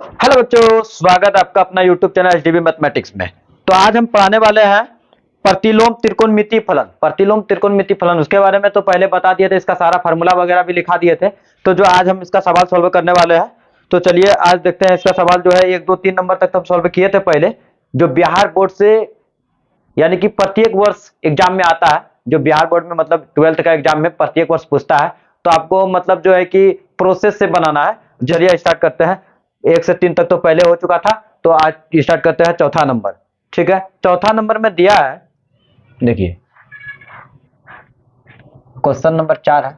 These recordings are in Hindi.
हेलो बच्चों, स्वागत है आपका अपना यूट्यूब चैनल एचडीबी मैथमेटिक्स में। तो आज हम पढ़ाने वाले हैं प्रतिलोम त्रिकोणमितीय फलन। प्रतिलोम त्रिकोणमितीय फलन उसके बारे में तो पहले बता दिए थे, इसका सारा फार्मूला वगैरह भी लिखा दिए थे। तो जो आज हम इसका सवाल सॉल्व करने वाले हैं, तो चलिए आज देखते हैं इसका सवाल जो है 1 2 3 नंबर तक तो हम सॉल्व किए थे पहले। जो बिहार बोर्ड से यानी कि प्रत्येक वर्ष एग्जाम में आता है, जो बिहार बोर्ड में मतलब 12th का एग्जाम में प्रत्येक वर्ष पूछता है, तो आपको मतलब जो है कि प्रोसेस से बनाना है। चलिए स्टार्ट करते हैं। 1 से 3 तक तो पहले हो चुका था, तो आज स्टार्ट करते हैं चौथा नंबर। ठीक है, चौथा नंबर में दिया है, देखिए क्वेश्चन नंबर 4 है।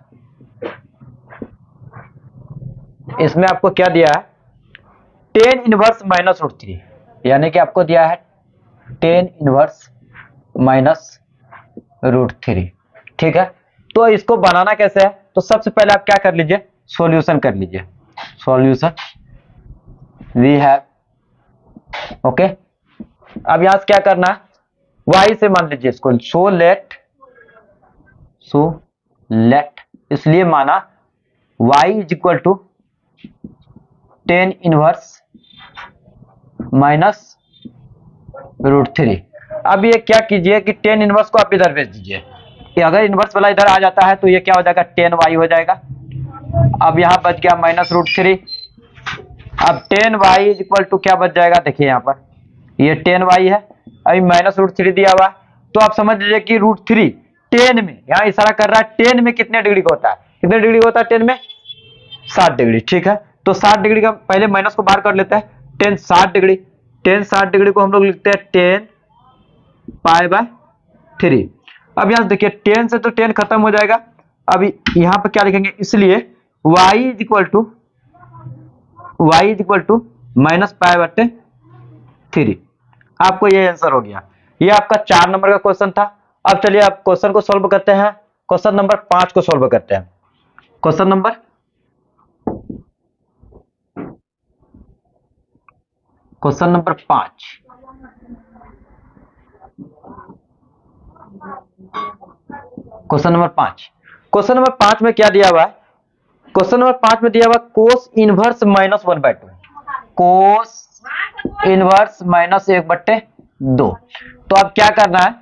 इसमें आपको क्या दिया है, tan inverse minus root three, यानी कि आपको दिया है tan inverse minus root three. ठीक है, तो इसको बनाना कैसे है, तो सबसे पहले आप क्या कर लीजिए, सॉल्यूशन कर लीजिए। Solution we have, okay. अब यहां से क्या करना है, y से मान लीजिए इसको, सो लेट इसलिए माना y is equal to tan inverse minus root three. अब ये क्या कीजिए कि टेन इनवर्स को आप इधर भेज दीजिए। अगर इनवर्स वाला इधर आ जाता है तो ये क्या हो जाएगा, टेन वाई हो जाएगा। अब यहां बच गया माइनस रूट थ्री। अब tan y is equal to क्या बच जाएगा, देखिए यहां पर ये टेन वाई है, अभी माइनस रूट थ्री दिया हुआ है। तो आप समझ लीजिए कि रूट थ्री टेन में, यहां इशारा कर रहा है टेन में कितने डिग्री का होता है, कितने डिग्री का होता है टेन में, 60 डिग्री। ठीक है, तो 60 डिग्री का पहले माइनस को बाहर कर लेते हैं। टेन 60 डिग्री, टेन 60 डिग्री को हम लोग लिखते हैं टेन पाई बाय थ्री। अब यहां देखिए टेन से तो टेन खत्म हो जाएगा। अभी यहां पर क्या लिखेंगे, इसलिए y is equal to minus pi बटे थ्री। आपको ये आंसर हो गया। ये आपका 4 नंबर का क्वेश्चन था। अब चलिए आप क्वेश्चन को सॉल्व करते हैं। क्वेश्चन नंबर 5 को सॉल्व करते हैं। Question number question number 5। Question number 5, question number 5 में क्या दिया हुआ है, क्वेश्चन नंबर 5 में दिया हुआ कोस inverse minus one by two, cos inverse minus एक बट्टे दो। तो अब क्या करना है,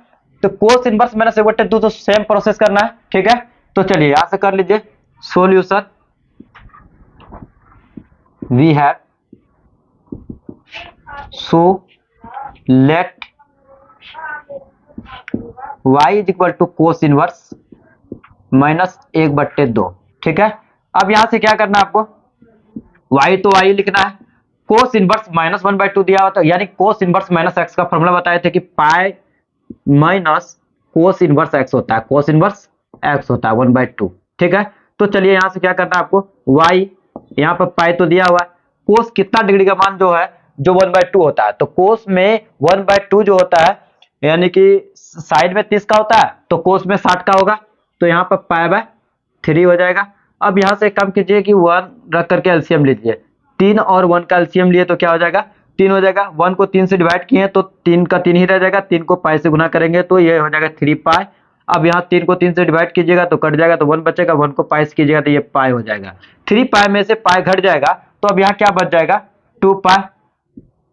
तो कोस इनवर्स माइनस एक बट्टे दो, तो सेम प्रोसेस करना है। ठीक है, तो चलिए यहां से कर लीजिए solution we have, so let y is equal to cos inverse minus एक बट्टे दो। ठीक है, अब यहां से क्या करना है आपको, y तो y लिखना है, कोस inverse minus one by two दिया हुआ था, यानी कोस इनवर्स माइनस एक्स का फॉर्मूला बताए थे कि pi minus cos inverse x होता है, कोस इनवर्स एक्स होता है वन बाय टू। ठीक है, तो चलिए यहां से क्या करना है आपको, y यहां पर पाई तो दिया हुआ है, कोस कितना डिग्री का मान जो है, जो वन बाय टू होता है, तो कोस में वन बाय टू जो होता है, यानी कि साइड में 30 का होता है, तो कोस में 60 का होगा, तो यहाँ पर पाई बाय थ्री हो जाएगा। अब यहां से एक काम कीजिए कि वन रख करके एलसीएम लीजिए, तीन और वन का एलसीएम लिए तो क्या हो जाएगा, तीन हो जाएगा। वन को तीन से डिवाइड किए तो तीन का तीन ही रह जाएगा, तीन को पाई से गुना करेंगे तो ये हो जाएगा थ्री पाई। अब यहाँ तीन को तीन से डिवाइड कीजिएगा तो कट जाएगा, तो वन बचेगा, वन को पाई से कीजिएगा तो ये पाई हो जाएगा। थ्री पाई में से पाई घट जाएगा, तो अब यहाँ क्या बच जाएगा, टू पाई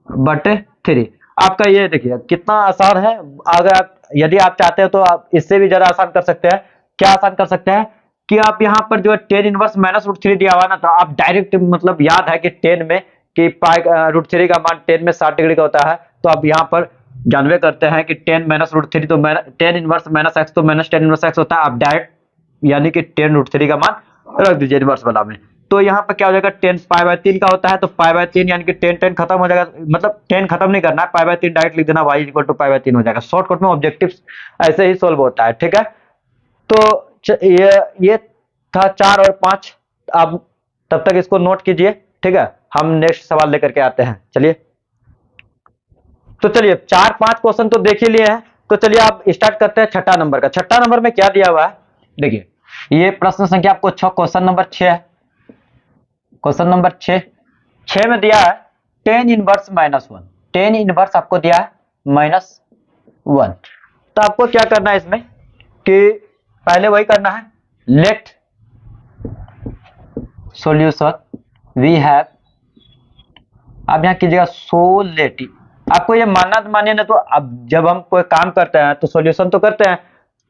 बटे थ्री। आपका ये देखिए कितना आसान है। अगर आप यदि आप चाहते हो तो आप इससे भी ज्यादा आसान कर सकते हैं। क्या आसान कर सकते हैं कि आप यहाँ पर जो है tan inverse minus root three दिया हुआ ना, तो आप डायरेक्ट मतलब याद है कि टेन में कि पाई रूट थ्री का मान टेन में 60 डिग्री का होता है, तो आप यहाँ पर जानवे करते हैं कि टेन माइनस रूट थ्री, तो टेन इनवर्स माइनस एक्स तो माइनस टेन इनवर्स एक्स होता है। आप डायरेक्ट यानी कि टेन रूट थ्री का मान रख दीजिए इनवर्स वाला में, तो यहाँ पर क्या हो जाएगा, टेन पाई बाय तीन का होता है, तो पाई बाय तीन यानी कि टेन टेन खत्म हो जाएगा, मतलब टेन खत्म नहीं करना है, पाई बाय तीन डायरेक्ट लिख देना, y equal to pi by तीन हो जाएगा। शॉर्टकट में ऑब्जेक्टिव ऐसे ही सोल्व होता है। ठीक है, तो ये था 4 और 5। आप तब तक इसको नोट कीजिए। ठीक है, हम नेक्स्ट सवाल लेकर के आते हैं। चलिए, तो चलिए 4 5 क्वेश्चन तो देख ही लिए हैं, तो चलिए आप स्टार्ट करते हैं छठा नंबर का। छठा नंबर में क्या दिया हुआ है, देखिए ये प्रश्न संख्या आपको क्वेश्चन नंबर 6 है। क्वेश्चन नंबर 6, 6 में दिया है tan inverse minus one, tan inverse आपको दिया है माइनस वन। तो आपको क्या करना है इसमें कि पहले वही करना है, लेट सॉल्यूशन वी हैव अब यहाँ कीजिएगा सोलेटिव। आपको ये मानना तो मानिए ना, तो अब जब हम कोई काम करते हैं तो सॉल्यूशन तो करते हैं,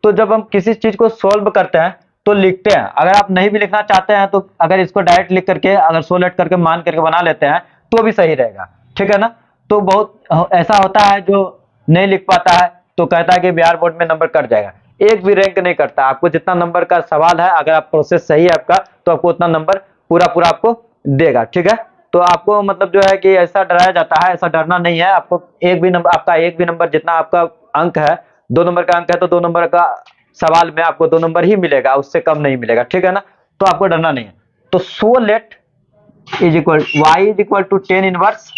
तो जब हम किसी चीज को सॉल्व करते हैं तो लिखते हैं। अगर आप नहीं भी लिखना चाहते हैं तो अगर इसको डायरेक्ट लिख करके अगर सोलेट करके मान करके बना लेते हैं तो भी सही रहेगा, ठीक है ना। तो बहुत ऐसा होता है जो नहीं लिख पाता है तो कहता है कि बिहार बोर्ड में नंबर कट जाएगा। एक भी रैंक नहीं करता, आपको जितना नंबर का सवाल है अगर आप प्रोसेस सही है आपका तो आपको उतना नंबर पूरा पूरा आपको देगा, ठीक है। तो आपको मतलब जो है कि ऐसा डराया जाता है, ऐसा डरना नहीं है। आपको एक भी नंबर, आपका एक भी नंबर जितना आपका अंक है, 2 नंबर का अंक है तो 2 नंबर का सवाल में आपको 2 नंबर ही मिलेगा, उससे कम नहीं मिलेगा, ठीक है ना। तो आपको डरना नहीं है। तो so let is equal y is equal to 10 inverse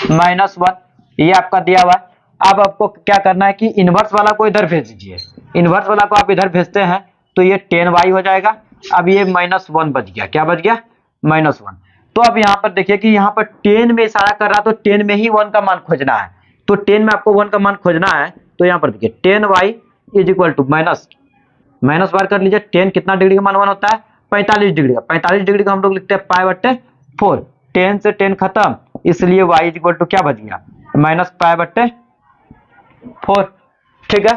-1, ये आपका दिया हुआ है। अब आपको क्या करना है कि इनवर्स वाला को इधर भेज दीजिए। इनवर्स वाला को आप इधर भेजते हैं तो ये 10y हो जाएगा। अब ये -1 बच गया, क्या बच गया? -1। तो अब यहाँ पर देखिए कि यहाँ पर 10 में इशारा कर रहा, तो 10 में ही 1 का मान खोजना है। तो 10 में आपको 1 का मान खोजना है, तो यहाँ पर देखिए 10y is equal to minus बार कर लीजिए। 10 कितना डिग्री का मान 1 होता है? 45 डिग्री का। 45 डिग्री का हम लोग लिखते हैं π/4। 10 से 10 खत्म, इसलिए y इज इक्वल टू क्या बच गया? -π/4, ठीक है।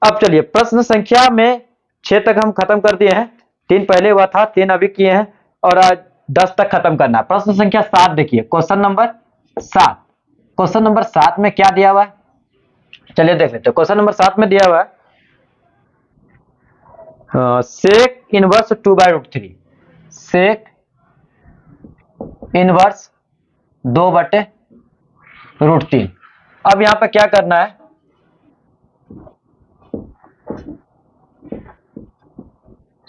अब चलिए प्रश्न संख्या में 6 तक हम खत्म कर दिए हैं। 3 पहले हुआ था, 3 अभी किए हैं और आज 10 तक खत्म करना है। प्रश्न संख्या 7 देखिए, क्वेश्चन नंबर 7। क्वेश्चन नंबर 7 में क्या दिया हुआ है, चलिए देख लेते हैं। क्वेश्चन नंबर 7 में दिया हुआ है सेक इनवर्स 2/√3, सेक इनवर्स 2/√3। अब यहां पर क्या करना है,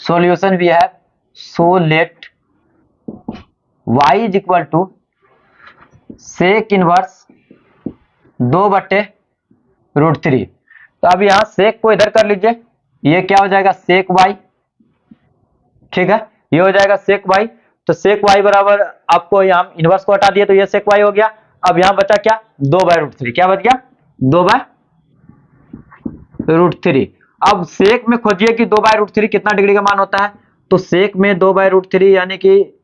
solution we have so let y is equal to sec inverse 2/√3। तो अब यहां सेक को इधर कर लीजिए, ये क्या हो जाएगा? सेक y, ठीक है, ये हो जाएगा सेक y। तो सेक y बराबर, आपको यहां इनवर्स को हटा दिए तो ये सेक y हो गया। अब यहां बचा क्या? 2/√3। क्या बच गया? 2/√3। अब सेक में खोजिए कि 2/√3 कितना डिग्री का मान होता है। तो सेक में 2/√3 यानी कि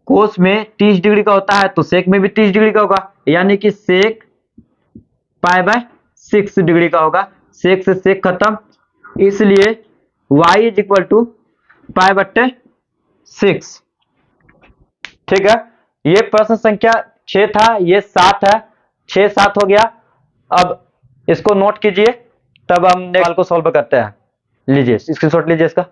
कोस में 30 डिग्री का होता है, तो सेक में भी 30 डिग्री का होगा, यानी कि सेक π/6 डिग्री का होगा। सेक से सेक खत्म, इसलिए y इज इक्वल टू π/6, ठीक है। ये प्रश्न संख्या 6 था, ये 7 है। 6 7 हो गया। अब इसको नोट कीजिए, तब हम सवाल को सॉल्व करते हैं। लीजिए स्क्रीनशॉट लीजिए इसका।